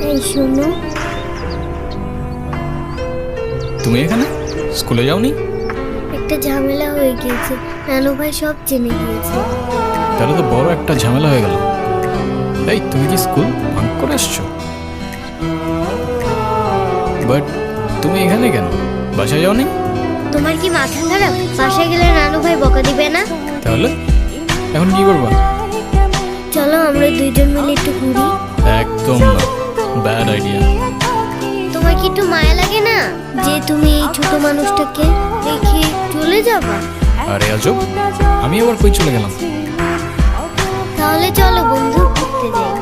এই শোনো, তুমি এখানে স্কুলে যাওনি? একটা ঝামেলা হয়ে গিয়েছে, নানু ভাই সব জেনে গিয়েছে। তাহলে তো বড় একটা ঝামেলা হয়ে গেল। এই তুমি কি স্কুল ভাঙ করে এসছো? বাট তুমি এখানে কেন? বাসায় যাওনি? তোমার কি মাথা খারাপ? বাসায় গেলে নানু ভাই বকা দিবে না? তাহলে এখন কি করবা? চলো আমরা দুইজন মিলে একটু ঘুরি। একদম না, ব্যাড আইডিয়া। তোমার কি একটু মায়া লাগে না যে তুমি এই ছোট মানুষটাকে রেখে চলে যাবা? আরে আজব, আমি আবার কই চলে গেলাম? তাহলে চলো বন্ধু, ঘুরতে যাই।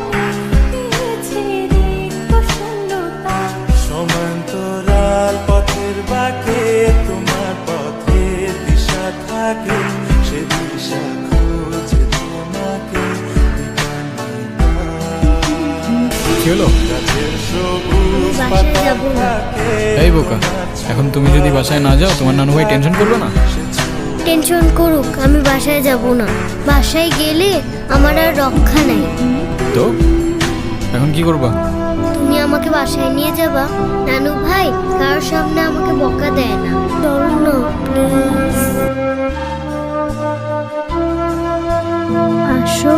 সমান্তরাল পথের বাঁকে তোমার পথের দিশা থাকে, সে দিশা খুঁজে তোমাকে। কি হলো? বাসায় যাবো না। এই বোকা, এখন তুমি যদি বাসায় না যাও তোমার নানু ভাই টেনশন করবে না? টেনশন করুক, আমি বাসায় যাব না। বাসায় গেলে আমার আর রক্ষা নাই। তো এখন কি করবা? তুমি আমাকে বাসায় নিয়ে যাবা? নানু ভাই কারোর সামনে আমাকে বকা দেয় না। চলো না প্লিজ। আসো।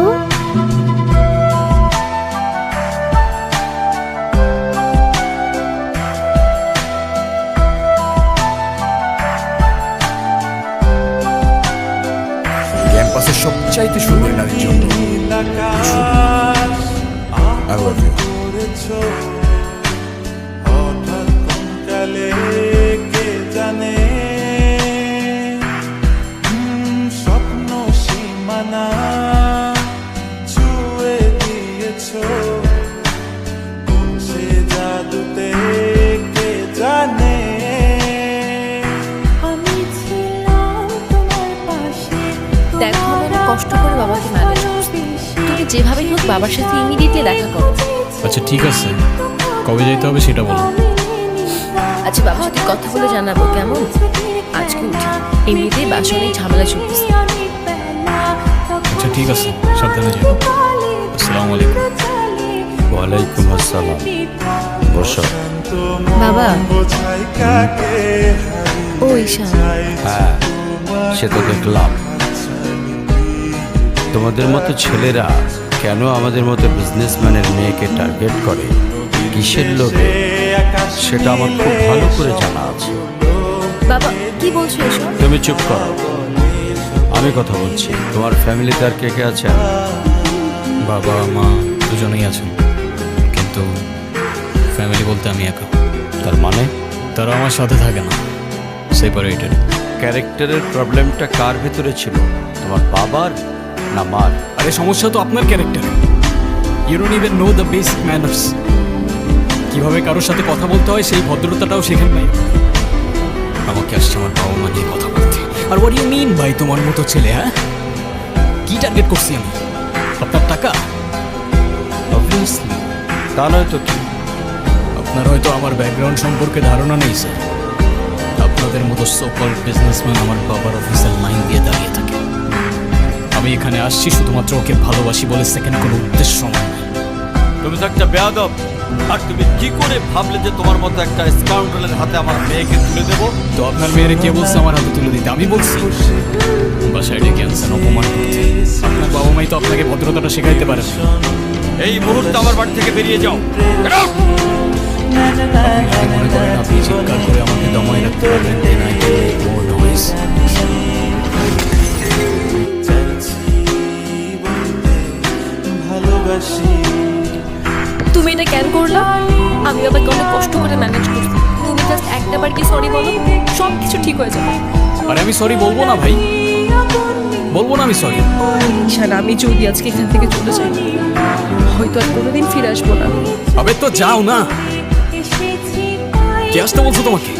ক্যাম্পাসের সবচাইতে সুন্দর নারীর জন্য I love you. হঠাৎ কোন কালে কে জানে, স্বপ্ন সীমানা ছুঁয়ে দিয়েছো, কোন সে জাদুতে কে জানে। দেখো আমি অনেক কষ্ট করে বাবাকে ম্যানেজ করছি, তুমি যেভাবেই হোক বাবার সাথে ইমিডিয়েটলি দেখা করো। আচ্ছা ঠিক আছে, কবে যেতে হবে সেটা বলো। আচ্ছা বাবার সাথে কথা বলে জানাবো কেমন? আজকে উঠি, এমনিতেই বাসা অনেক ঝামেলা চলতেছে। আচ্ছা ঠিক আছে, সাবধানে যেও। আসসালামু আলাইকুম। ওয়ালাইকুম আসসালাম। বসো। বাবা, বোঝাই কাকে ও ঈশান, হ্যাঁ, সে তো দেখলাম। তোমাদের মতো ছেলেরা কেন আমাদের মতো বিজনেসম্যানের মেয়েকে টার্গেট করে, কিসের লোভে, সেটা আমার খুব ভালো করে জানা আছে। বাবা কি বলছো এসব? তুমি চুপ করো, আমি কথা বলছি। তোমার ফ্যামিলিতে আর কে কে আছেন? বাবা মা দুজনেই আছেন, কিন্তু ফ্যামিলি বলতে আমি একা। তার মানে তারা আমার সাথে থাকে না, সেপারেটেড। ক্যারেক্টারের প্রবলেমটা কার ভিতরে ছিল, তোমার বাবার না মার? আরে সমস্যা তো আপনার ক্যারেক্টারে। You don't even know the basic manners. কিভাবে কারোর সাথে কথা বলতে হয় সেই ভদ্রতাটাও শেখেন নাই। আমাকে আসছে আমার বাবা মা নিয়ে কথা বলতে। আর হোয়াট ইউ মিন ভাই, তোমার মতো ছেলে? হ্যাঁ, কি টার্গেট করছি আমি? আপনার টাকা? অবভিয়াসলি, তা নয় তো কি? আপনার হয়তো আমার ব্যাকগ্রাউন্ড সম্পর্কে ধারণা নেই স্যার। আপনাদের মতো সকল বিজনেসম্যান আমার বাবার অফিসের লাইন দিয়ে দাঁড়িয়ে থাকে। আমি এখানে আসছি শুধুমাত্র ওকে ভালোবাসি বলে, সেকেন্ড কোনো উদ্দেশ্য নয়। তুমি তো একটা বেয়াদব। আর তুমি কি করে ভাবলে যে তোমার মতো একটা স্কাউন্ডারের হাতে আমার মেয়েকে তুলে দেবো? তো আপনার মেয়েরে কে বলছে আমার হাতে তুলে দিতে? আমি বলছি। বাসায় ডেকে আনছেন অপমান করতে। আপনার বাবা মাই তো আপনাকে ভদ্রতাটা শেখাইতে পারে না। এই মুহূর্তে আমার বাড়ি থেকে বেরিয়ে যাও। আপনি যদি মনে করেন আপনি চিৎকার করে আমাকে দমায় রাখতে পারবেন, then I can make more noise. ভালোবাসি তুমি এটা কেন করলা? আমি বাবাকে অনেক কষ্ট করে ম্যানেজ করছি, তুমি জাস্ট একটাবার কি সরি বলো, সব কিছু ঠিক হয়ে যাবে। আরে আমি সরি বলবো না ভাই, বলবো না আমি সরি। ঈশান, আমি যদি আজকে এখান থেকে চলে যাই হয়তো আর কোনোদিন ফিরে আসবো না। আবে তো যাও না, কে আসতে বলছো তোমাকে?